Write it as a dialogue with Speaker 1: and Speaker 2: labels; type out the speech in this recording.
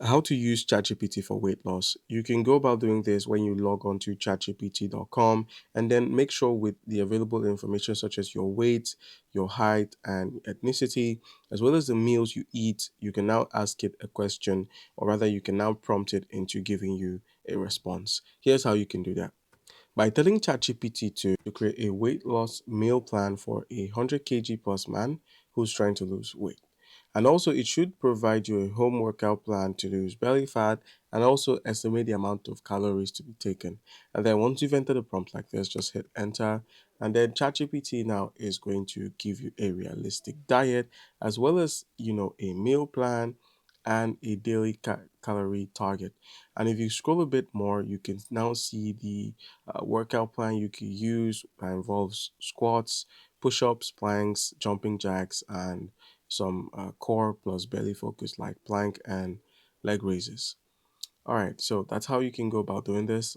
Speaker 1: How to use ChatGPT for weight loss. You can go about doing this when you log on to chatgpt.com and then make sure with the available information such as your weight, your height, and ethnicity, as well as the meals you eat, you can now ask it a question, or rather, you can now prompt it into giving you a response. Here's how you can do that. By telling ChatGPT to create a weight loss meal plan for a 100 kg plus man who's trying to lose weight. And also, it should provide you a home workout plan to lose belly fat and also estimate the amount of calories to be taken. And then once you've entered a prompt like this, just hit enter. And then ChatGPT now is going to give you a realistic diet as well as, a meal plan and a daily calorie target. And if you scroll a bit more, you can now see the workout plan you can use that involves squats, push-ups, planks, jumping jacks, and some core plus belly focus like plank and leg raises. All right, so that's how you can go about doing this.